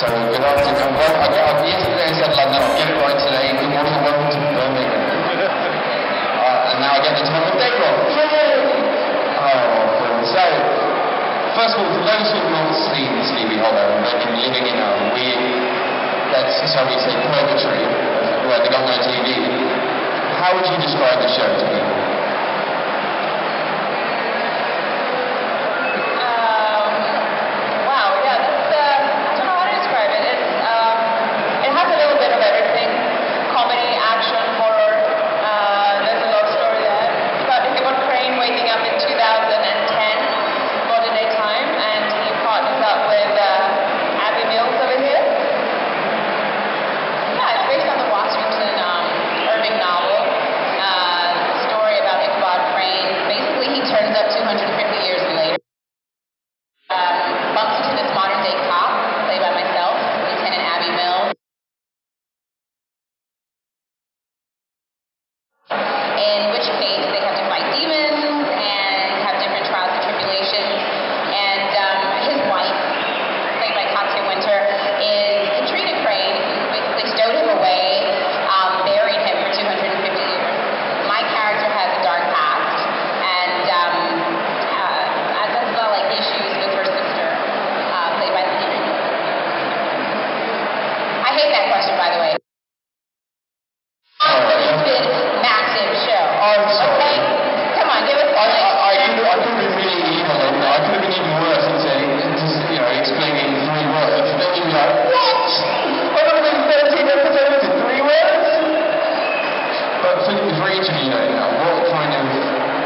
So good afternoon. Yesterday I said London, I'll get it right today. Good morning, welcome to Birmingham. And now I get the time of day wrong. So, first of all, for those who have not seen Sleepy Hollow, and they've been living in a weird, shall we say, purgatory, where they got no TV, how would you describe the show to people?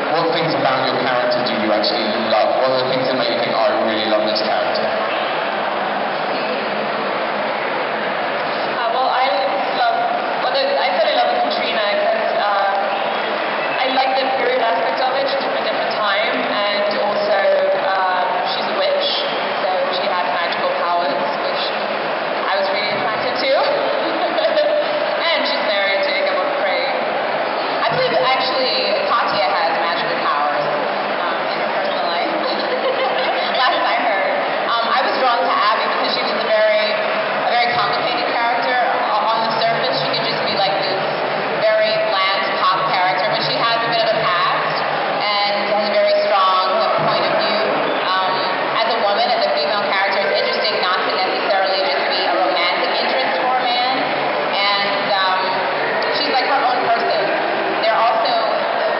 What things about your character do you actually love? What are the things that make you think, oh, I really love this character? I fell in love with Katrina because I like the period aspect of it. She's from a different time, and also she's a witch, so she has magical powers, which I was really attracted to. And she's married to Gabon Prey. I believe actually Katya has magical powers in her personal life. Last I heard. I was drawn to Abby because she was a very complicated character. On the surface, she could just be like this very bland pop character, but she has a bit of a past and has a very strong point of view. As a woman, as a female character, it's interesting not to necessarily just be a romantic interest for a man. And she's like her own person. There are also,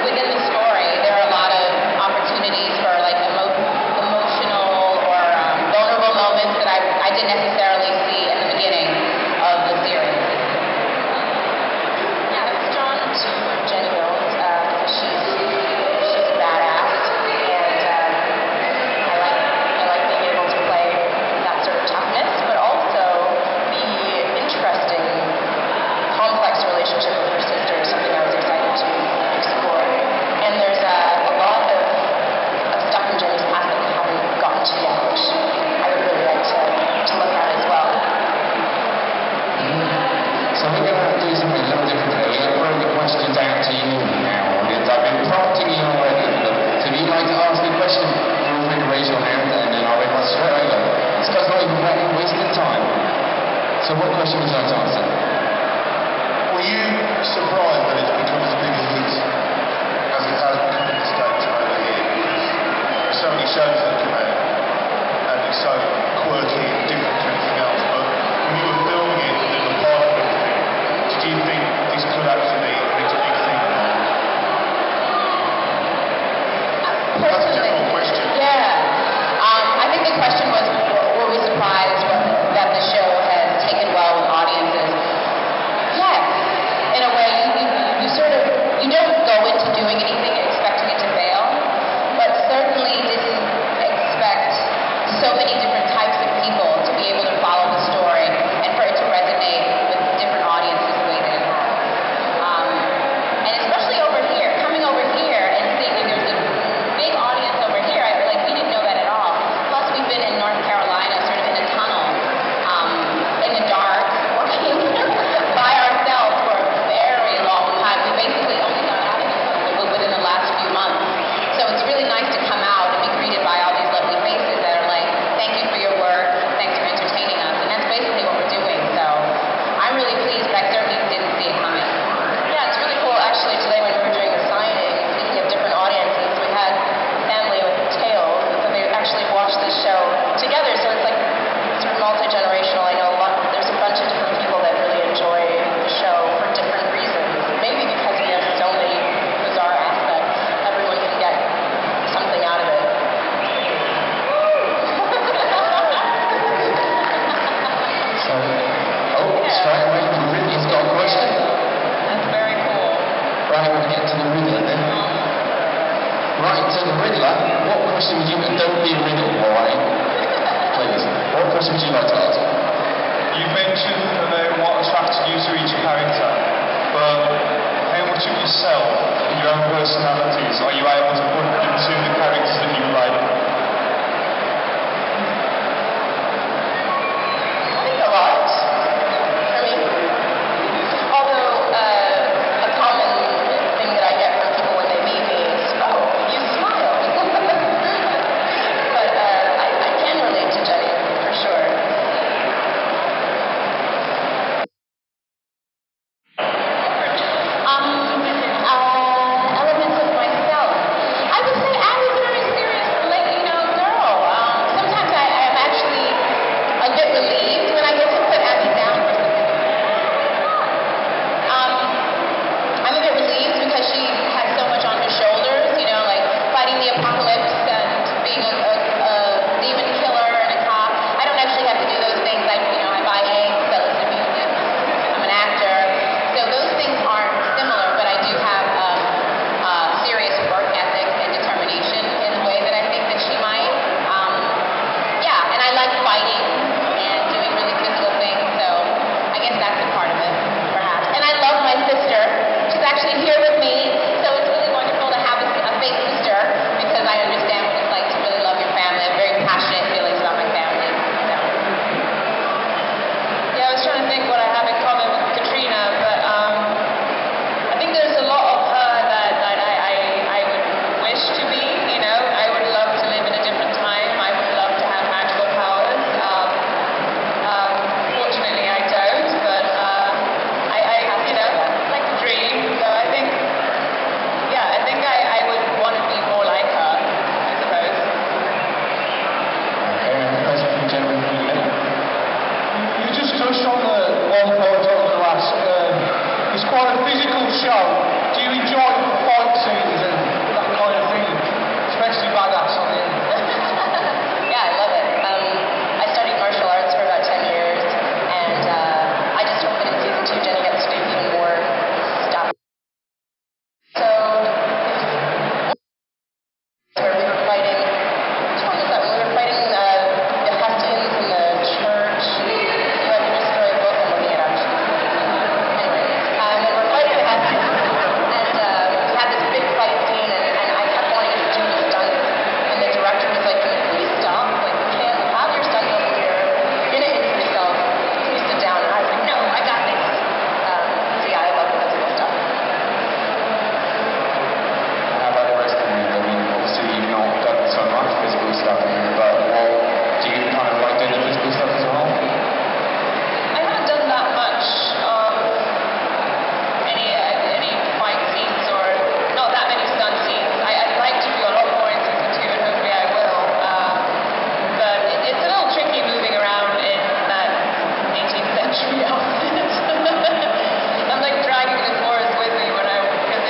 within the story, there are a lot of opportunities for like emotional or vulnerable moments that I didn't necessarily see in the beginning of the series. Yeah, I was drawn to Jenny Rose because she's badass, and I like being able to play that sort of toughness, but also the interesting, complex relationship with her sister is something I was excited to explore. And there's a lot of stuff in Jenny's past that we haven't gotten to yet, which I would really like to look at as well. So we're going to do something a little different today. We're going to throw the questions out to you now, audience. I've been prompting you already. So if you'd like to ask a question, feel free to raise your hand and then I'll invite straight over. This guy's not even wasting time. So what question would you like to answer? Were you surprised that it's become as big a hit as it has become in the States over here? There's so many shows that come out and it's so quirky and different to anything else, but when you were filming it and a part of it, did you think this could actually reach a big thing? That's a general question. Yeah. I think the question was, were we surprised that the show has taken well with audiences? Yes. In a way, you don't go into doing anything expecting it to fail, but certainly didn't expect so many different types of people So, straight away, Ridley's got a question. That's very cool. Right, we're going to get to the Riddler then. Right, so the Riddler, what question would you... Don't be a riddle, alright? Please. What question would you like to ask? You mentioned about what attracted you to each character, but how much of yourself and your own personalities are you able to put into the characters that you play? I think a lot. I mean, although a common thing that I get from people when they meet me is, oh, you smile. But I can relate to Jenny, for sure. Elements of myself. I would say I was a very serious, girl. Sometimes I am actually a bit relieved when I get to put Abby down for something. I'm a bit relieved because she has so much on her shoulders, like fighting the apocalypse and being a demon killer and a cop. I don't actually have to do those things. I buy eggs, sell it to music. I'm an actor. So those things aren't similar, but I do have serious work ethic and determination in a way that I think that she might. And I like fighting and doing really physical things, so I guess that's a part of it, perhaps. And I love my sister. She's actually here with me, so it's really wonderful to have a fake sister because I understand what it's like to really love your family. I have very passionate feelings about my family. So. Yeah, I was trying to think what I have in common with Katrina, but I think there's a lot of her that I would wish to be, I would love to live in a different time. I would love to have magical powers. Fortunately, I don't, but I like to dream. So I think I would want to be more like her, I suppose. Question from the gentleman in the middle. You just touched on the one point I was going to ask. It's quite a physical show. Do you enjoy fight scenes and that kind of thing? Especially badass on the end. Yeah, I love it. I studied martial arts for about 10 years, and I just hope that in season 2 Jenny gets to do even more stuff. So, where we were fighting, which one was that? When we were fighting the Hestians in the church. You have to destroy a book I'm looking it up. Anyway, and we're fighting the Hestians, and we had this big fight scene, and I kept wanting to do the stunts, and the director was like, can you please stop? Like, you can't have your stunt double here. You're gonna injure yourself. Please sit down. And I was like, no, I got this. So yeah, I love the physical stuff. How about the rest of you? I mean, obviously you've not done so much physical stuff, but do you kind of like doing the physical stuff as well? I haven't done that much of any fight scenes or not that many stunt scenes. I'd like to do a lot more in season 2 and hopefully I will. But it's a little tricky moving around in that 18th century outfit. I'm like dragging the forest with me because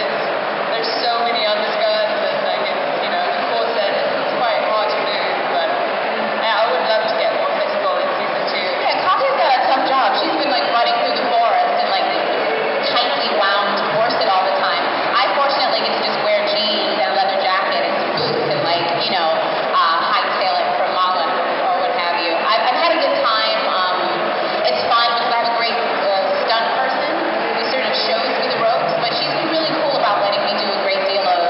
there's so many underskirts and the corset. It's quite hard to move, but yeah, I would love to get more physical in season 2. Yeah, Katya's got a tough job. She's been running through the forest in tightly wound corset all the time. I fortunately get to just wear jeans and a leather jacket and some boots and hightail it from Malin or what have you. I've had a good time. It's fun because I have a great stunt person who sort of shows me the ropes, but she's been really cool about letting me do a great deal of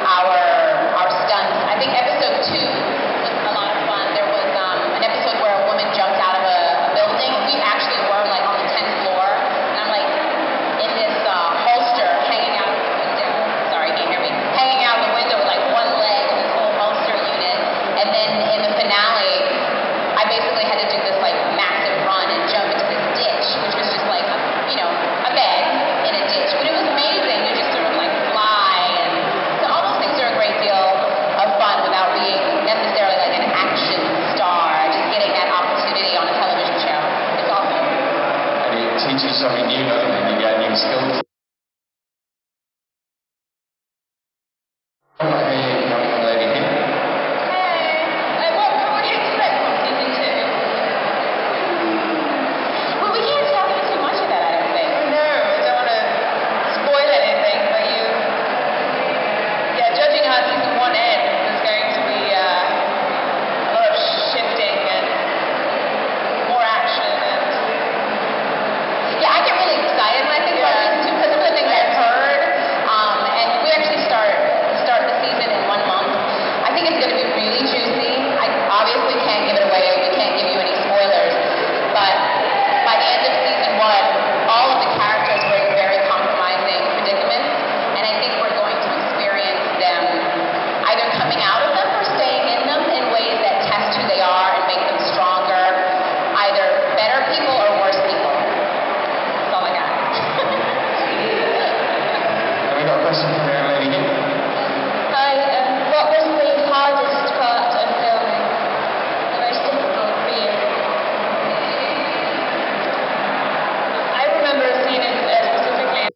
our stunts. I think episode 2 was a lot of fun. There was an episode where a woman jumped out of a building. We actually were on the 10th floor, and I'm in this holster hanging out of the window. Sorry, can you hear me? Hanging out of the window with one leg in this whole holster unit. And then in the finale, I basically had to do this massive run and jump into this ditch, which was just a bed in a ditch. But it was amazing. You just sort of fly, and so all those things are a great deal of fun without being necessarily an action star. Just getting that opportunity on a television show. It's awesome. And it teaches you something new, doesn't it? You get new skills. Hey, young lady here. Hey, what can we expect from season 2? question from the young lady here. Hi, what was the hardest part of filming? The most difficult for you? I remember a scene specifically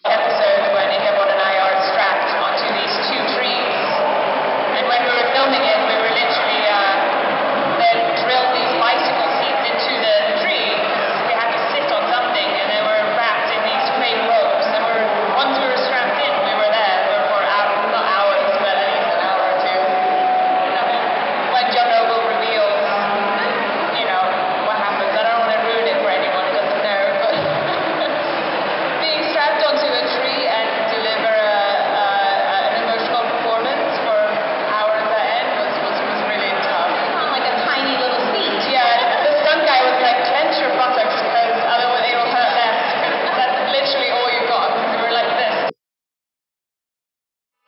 episode when Ichabod and I are strapped onto these two trees. And when we were filming it, we were literally then drilled these bicycle seats into the tree. We had to sit on something, and they were wrapped in these fake ropes. And once we were strapped in, we were there for hours, not hours, but at least an hour or two. When John Noble reveals, what happens. I don't want to ruin it for anyone who doesn't know, but being strapped onto a tree and deliver an emotional performance for hours at end was really tough. On like a tiny little seat. Yeah, the stunt guy was like, clench your buttocks because otherwise it'll hurt less, because that's literally all you got. We were like this.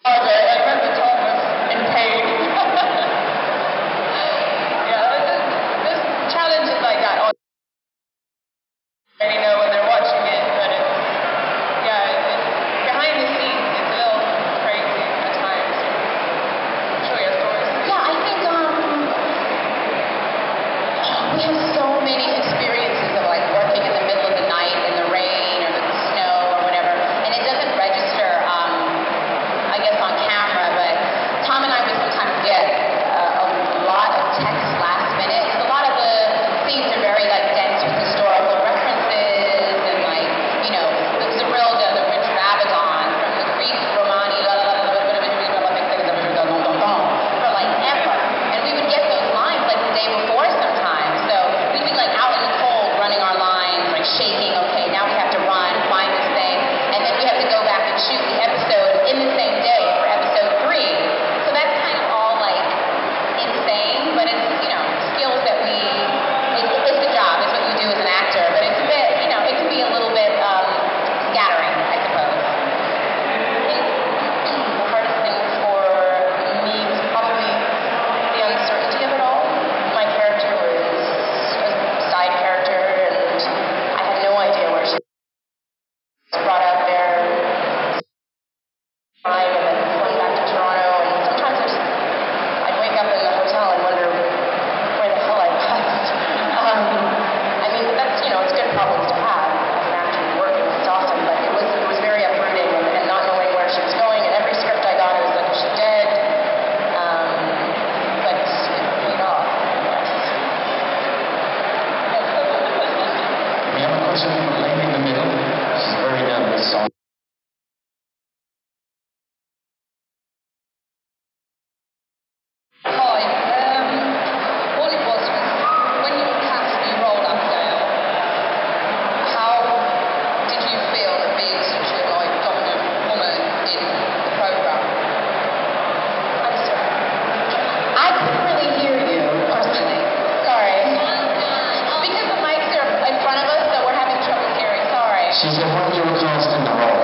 I remember Tom was in pain. There's challenges like that. I really know when they're watching it, but it's behind the scenes, it's a little crazy at times. I'm sure you have stories. Yeah, I think we have so many experiences of like working in the middle of the night in the rain or the snow or whatever, and it doesn't register, I guess, on camera. But Tom and I would sometimes get a lot of text last minute, because a lot of the scenes are very like dense with historical references and like the Zerilda, the rich Rabagon from the Greek Romani, for like ever, and we would get those lines like the day before sometimes. So we'd be like out in the cold running our lines, like shaking. Okay, now we have to run, find this thing, and then we have to go back and shoot the episode in the same day for episode 3. So that's kind of all like insane, but it's skills that it's the job, it's what you do as an actor. But it's a bit, it can be a little bit scattering, I suppose. I think the hardest thing for me was probably the uncertainty of it all. My character was a side character, and I had no idea where she was brought out there and then flown back to Toronto. And sometimes I'd wake up in the hotel and wonder where the hell I was. But that's, it's good problems to have as an actor working. It's awesome, but it was very uprooting, and not knowing where she was going. And every script I got, it was like, is she dead? But it paid off, I guess. We have a question from a lady in the middle. She's very nervous. So Hi. All it was when you were cast for your role, Abigail, how did you feel at being such a dominant woman in the program? I'm sorry. I couldn't really hear you personally. Sorry. Because the mics are in front of us, so we're having trouble hearing. Sorry. she said when you were cast in the role,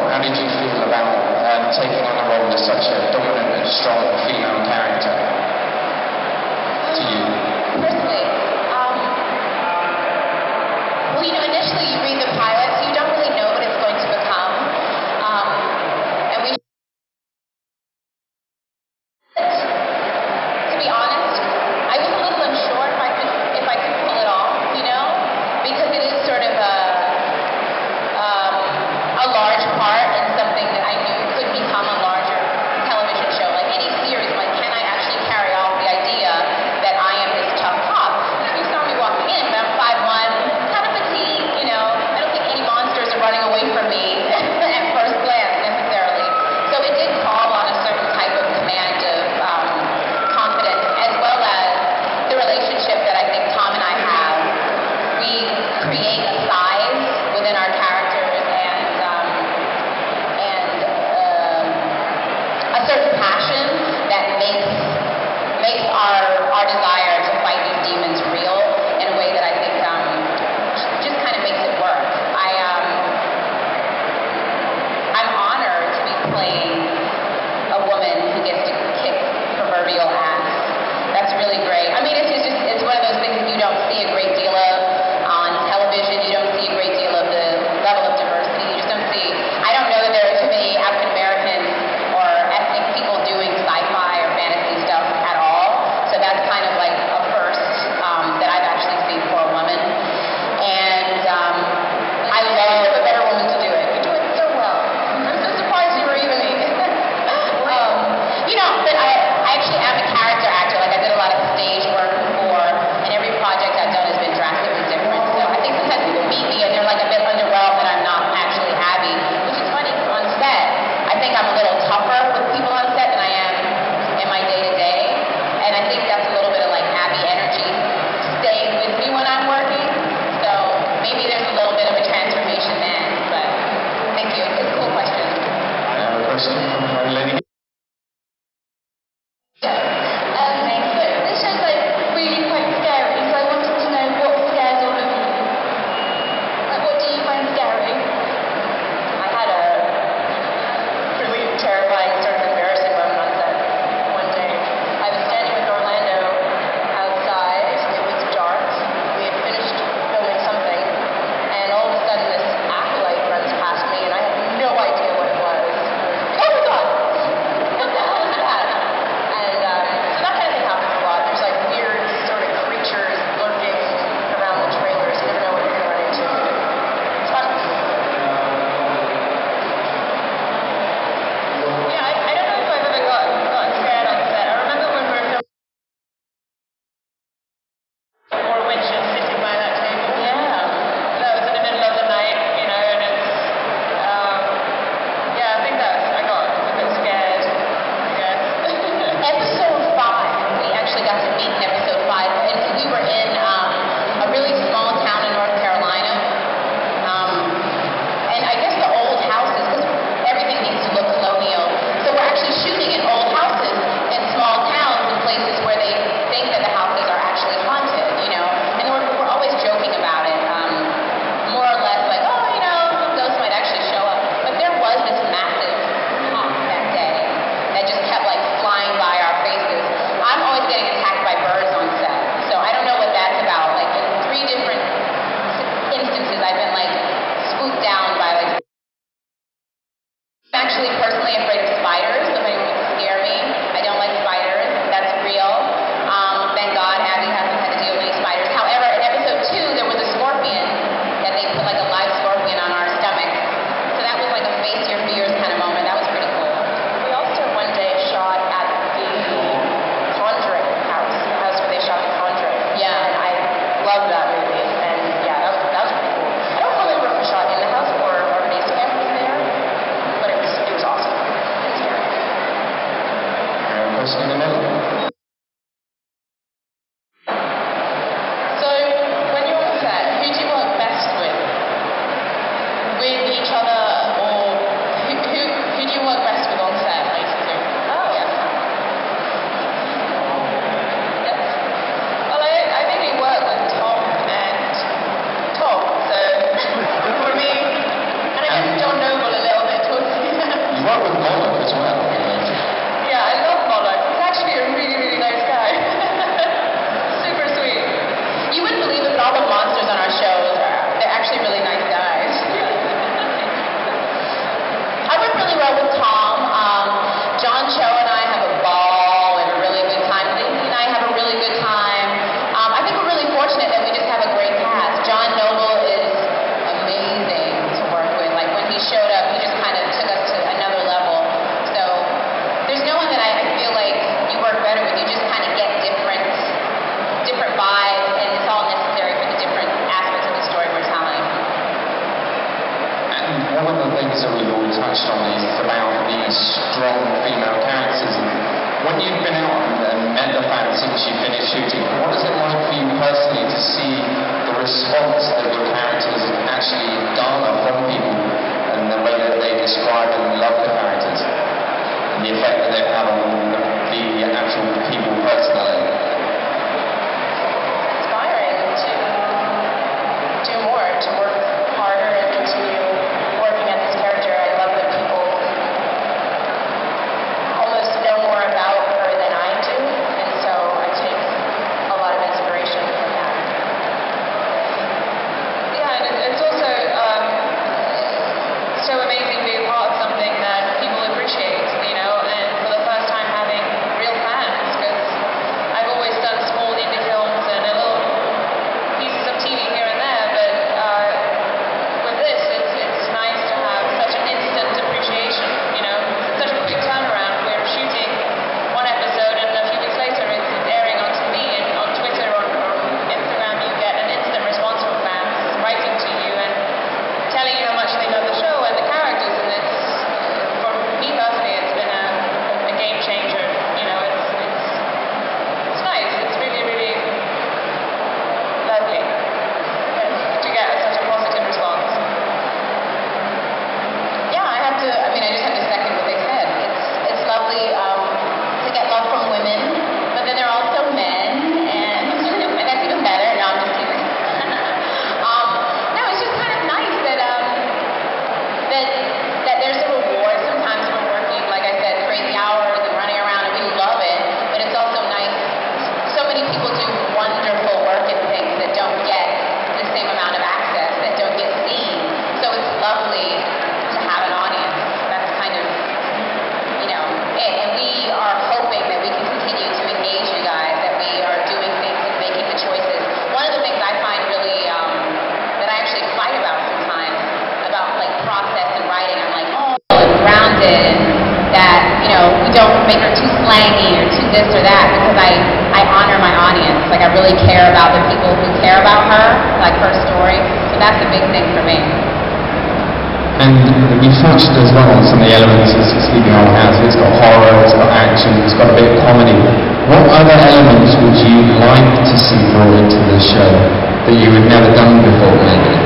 things that we've all touched on is about these strong female characters. When you've been out and met the fans since you finished shooting, what is it like for you personally to see the response that your characters actually garner from people and the way that they describe and love the characters and the effect that they have on the actual people personally? Inspiring to do more, to work harder and continue working at this character. I love that people almost know more about her than I do, and so I take a lot of inspiration from that. Yeah, and it's also so amazing being part of something that people appreciate, you know, and for the first time having real fans, because I've always done small indie films and a little pieces of TV here and there, but with this, it's nice to have such an instant appreciation, you know, such a quick turnaround. We're shooting one episode and a few weeks later it's airing on TV, and on Twitter or Instagram you get an instant response from fans writing to you and telling you how much they love the show and the characters, and it's, for me personally, it's been a game changer. You know, it's nice. It's really, really lovely to get such a positive response. Yeah, I just have to second what they said. It's lovely to get love from women, but then there are also men, and that's even better. No, I'm just kidding. No, it's just kind of nice that there's a reward sometimes for working, like I said, crazy hours and running around, and we love it, but it's also nice. So many people do wonderful work in things that don't get the same amount of access, that don't get seen. So it's lovely to have an audience. That's kind of, you know, it. And we are hoping that we can continue to engage you guys, that we are doing things and making the choices. One of the things I find really, that I actually fight about sometimes, about like process and writing, I'm like, oh, and grounded, and that, you know, we don't make her too slangy or too this or that, because I honor my audience. Like, I really care about the people who care about her, like her story. So that's a big thing for me. And we touched as well on some of the elements of Sleeping Old House. It's got horror, it's got action, it's got a bit of comedy. What other elements would you like to see brought into the show that you had never done before, maybe?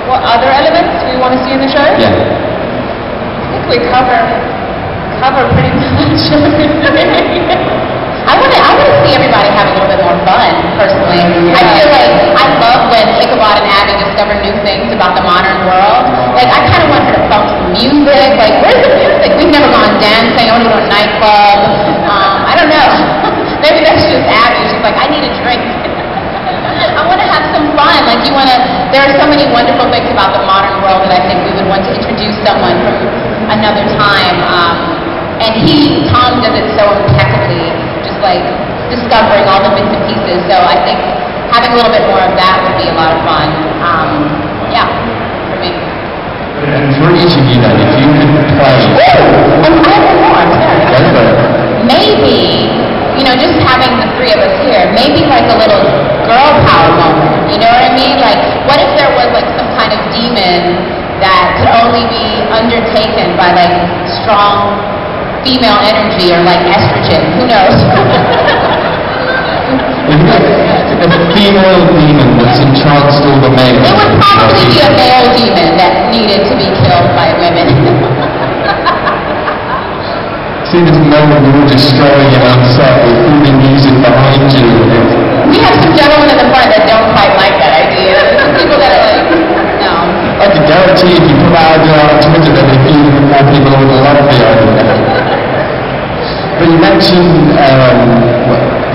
What other elements do we want to see in the show? Yeah. I think we cover pretty much everything. I want to see everybody have a little bit more fun, personally. I feel like I love when Ichabod and Abby discover new things about the modern world. Like, I kind of want her to bump some music. Like, where's the music? We've never gone dancing. I want to go to a nightclub. I don't know. Maybe that's just Abby. She's like, I need a drink. I want to have some fun. Like, there are so many wonderful things about the modern world that I think we would want to introduce someone from another time. And Tom does it so impeccably, just like discovering all the bits and pieces. So I think having a little bit more of that would be a lot of fun. Yeah, for me. And for each of you then, if you could play... I have one more, I'm sorry. Go for it. Maybe, you know, just having the three of us here, maybe like a little girl power moment, you know what I mean? Like, what if there was like some kind of demon that could only be undertaken by like strong female energy or like estrogen? Who knows? A female demon that's entranced all the men. It would probably be a male demon that needed to be killed by women. See this moment you're all destroying it on set with all the music behind you. We have some gentlemen in the front that don't quite like that idea. People that are like, no. I can guarantee if you put that idea on Twitter, there'll be more people who would love the idea. But you mentioned,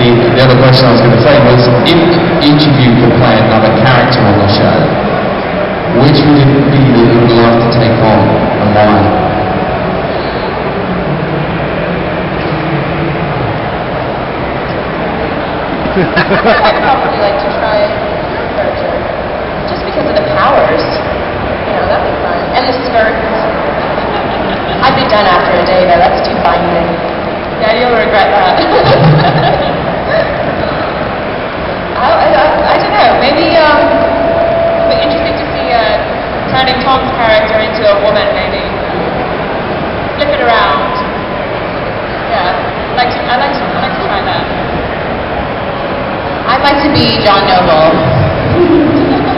the other question I was going to say was, if each of you could play another character on the show, which would it be that you would love to take on, and why? I'd probably like to try your character, just because of the powers. You know, that'd be fun. And the skirts. I'd be done after a day, though. That's too binding. Yeah, you'll regret that. I don't know. Maybe it'd be interesting to see I'd like to be John Noble.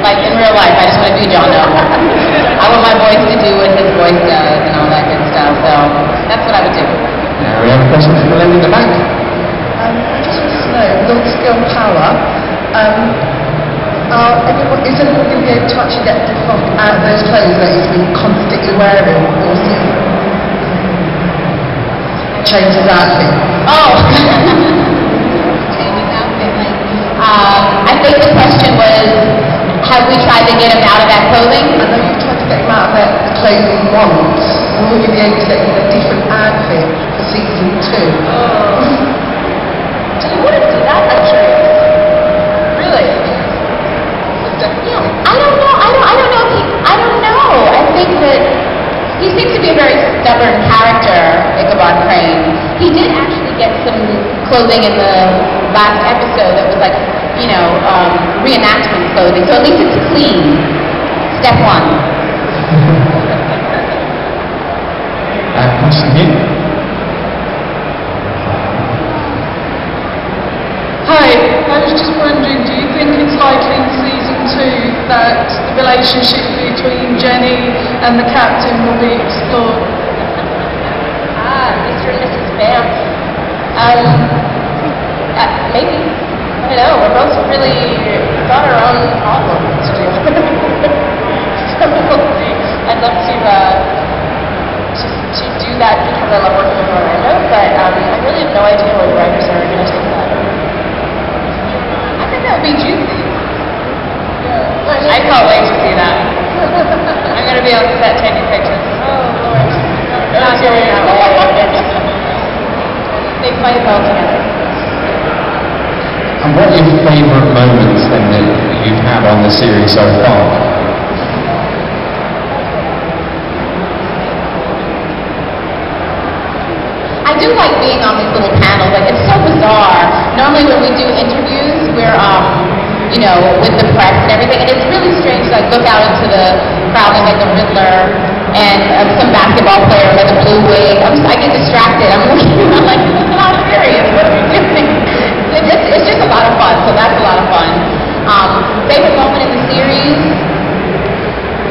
Like in real life, I just want to be John Noble. I want my voice to do what his voice does and all that good stuff. So that's what I would do. Now we have a question from the lady in the back. I just want to know, Lord Skill Power, is anyone going to be able to actually get the funk out of those clothes that he's been constantly wearing all season? Change his outfit. Oh! Change his outfit. I think the question was, have we tried to get him out of that clothing? I know you've tried to get him out of that clothing once. Will you be able to get him a different outfit for season 2? Do you want to do that, actually? Really? Yeah, I don't know. I don't know. I think that he seems to be a very stubborn character, Ichabod Crane. He did actually get some clothing in the last episode that was like, reenactment clothing. So at least it's clean. Step 1. Question here. Hi, I was just wondering, do you think it's likely in season 2 that the relationship between Jenny and the captain will be explored? Mr. and Mrs. Vance. Maybe. I don't know. We're both really got our own problems to deal with. So I'd love to do that because I love working with Orlando, but I really have no idea where the writers are going to take that. I think that would be juicy. I can't wait to see that. I'm going to be on set taking pictures. Oh, Lord. Not going that way. They fight well together. And what are your favourite moments then that you've had on the series so far? I do like being on these little panels. Like, it's so bizarre. Normally when we do interviews, we're, with the press and everything, and it's really strange to look out into the crowd and like the Riddler and some basketball player with a blue wig. I get distracted. I'm looking around like, this is not serious. What are we doing? It's just a lot of fun, so that's a lot of fun. Favorite moment in the series?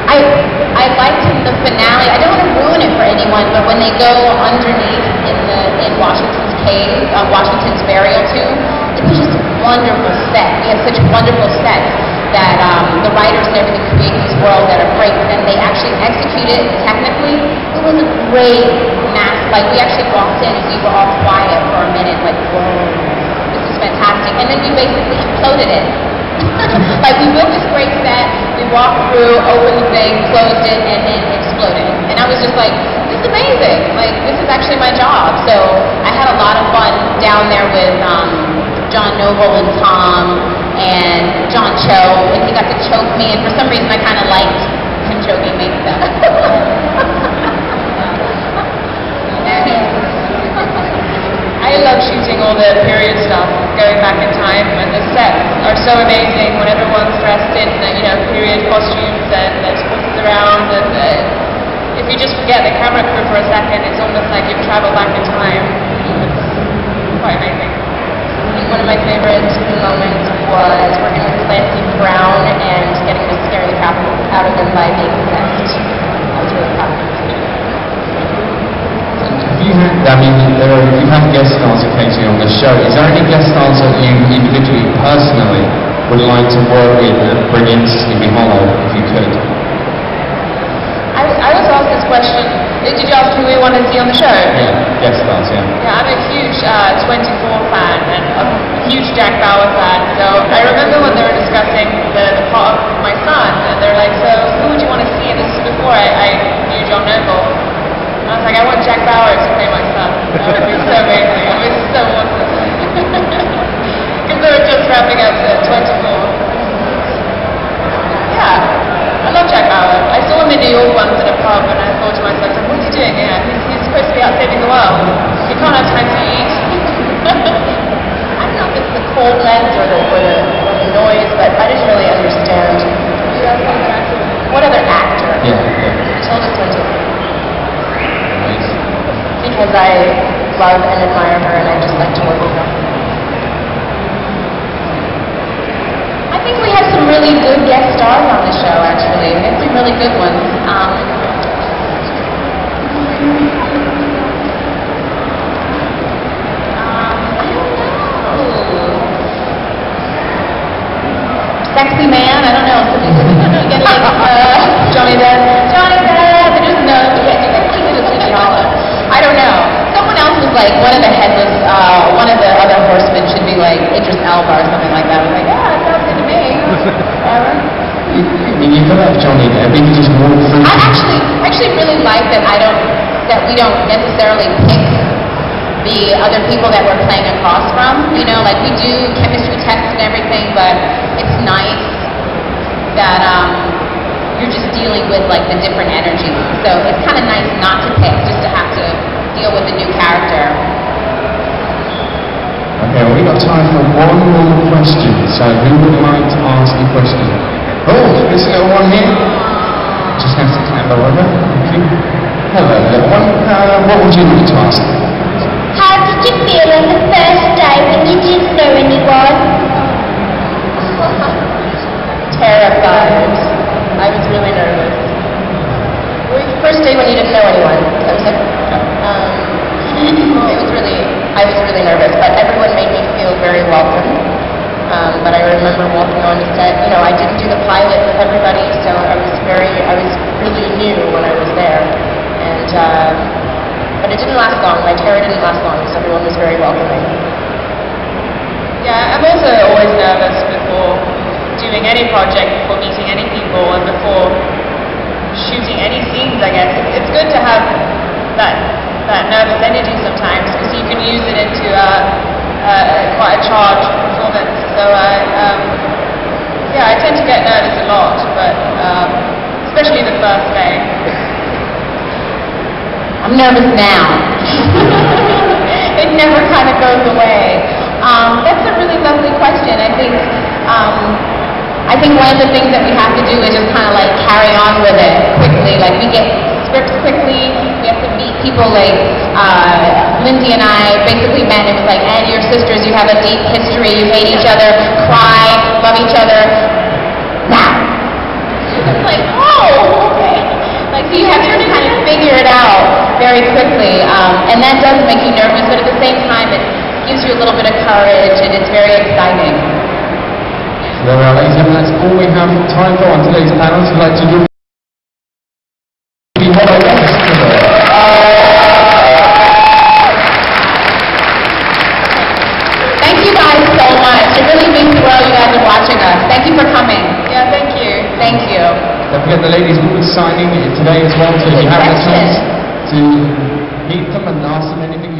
I liked the finale. I don't want to ruin it for anyone, but when they go underneath in Washington's cave, Washington's burial tomb, it was just a wonderful set. We have such wonderful sets that the writers and everything create these worlds that are great, and they actually execute it technically. It was a great mass. Like, we actually walked in and we were all quiet for a minute, like, whoa, this is fantastic. And then we basically imploded it. Like, we built this great set, we walked through, opened the thing, closed it, and then exploded. And I was just like, this is amazing. Like, this is actually my job. So I had a lot of fun down there with John Noble and Tom and John Cho, and he got to choke me, and for some reason I kind of liked him choking me. So. I love shooting all the period stuff, going back in time, and the sets are so amazing when everyone's dressed in, period costumes and there's horses around, and if you just forget the camera crew for a second, it's almost like you've traveled back in time. It's quite amazing. I think one of my favorite moments was working with Clancy Brown and getting to scare the crap out of them by being possessed. That was really fun. You've had guest stars occasionally on the show. Is there any guest stars that you individually, personally, would like to work with and bring into Sleepy Hollow if you could? I was asked this question. Did you ask who we want to see on the show? Yeah, guest stars, yeah. Yeah, I'm a huge 24 fan and a huge Jack Bauer fan. So I remember when they were discussing the part of my son, and they're like, so who would you want to see? And this is before I knew John Noble. I was like, I want Jack Bauer to play my son. That would be so amazing. It was so awesome. Because they were just wrapping up at 24. Yeah, I love Jack Bauer. I saw him in New York once in a pub, and I thought to myself, what's he doing here? He's supposed to be out saving the world. He can't have time to eat. I don't know if it's the coldness or the noise, but I didn't really understand. What other actor? Yeah. Tilda Swinton. Because I love and admire her, and I just like to work with her. really good ones. Sexy man, I don't know. Again, like Johnny Depp. Johnny Depp. There's no, you can't do that. You can't do Sleepy Hollow. I don't know. Someone else was like, one of the headless, one of the other horsemen should be like Idris Elba or something like that. I was like, yeah, that sounds good to me. Whatever. I mean, you could have Johnny Depp. You could just walk through. I actually really like that we don't necessarily pick the other people that we're playing across from. You know, like we do chemistry tests and everything, but it's nice that you're just dealing with like the different energies. So it's kind of nice not to pick, just to have to deal with a new character. Okay, well, we got time for one more question. So who would like to ask a question? Oh, this little one here. Just have to climb over. Thank you. Hello, little one. What would you like to ask? How did you feel on the first day when you didn't know anyone? Terrified. I was really nervous. First day when you didn't know anyone. That was it. I was really nervous, but everyone made me feel very welcome. But I remember walking on the set. You know, I didn't do the pilot with everybody, so I was really new when I was there, and. But it didn't last long. My terror didn't last long because everyone was very welcoming. Yeah, I'm also always nervous before doing any project, before meeting any people, and before shooting any scenes, I guess. It's good to have that nervous energy sometimes because you can use it into quite a charged performance. So I tend to get nervous a lot, but especially the first day. I'm nervous now. It never kind of goes away. That's a really lovely question. I think one of the things that we have to do is just kind of like carry on with it quickly. Like we get scripts quickly. We have to meet people like Lindsay and I basically met and it was like, and your sisters, you have a deep history, you hate each other, cry, love each other. Now. It's like, oh, okay. Like, so you have to kind of figure it out very quickly, and that does make you nervous, but at the same time, it gives you a little bit of courage, and it's very exciting. Well, ladies and gentlemen, that's all we have time for on today's panel. So I'd like to do Thank you guys so much. It really means the world you guys are watching us. Thank you for coming. Yeah, thank you. Thank you. Don't forget the ladies will be signing today as well, so if you have a chance to meet them and ask them anything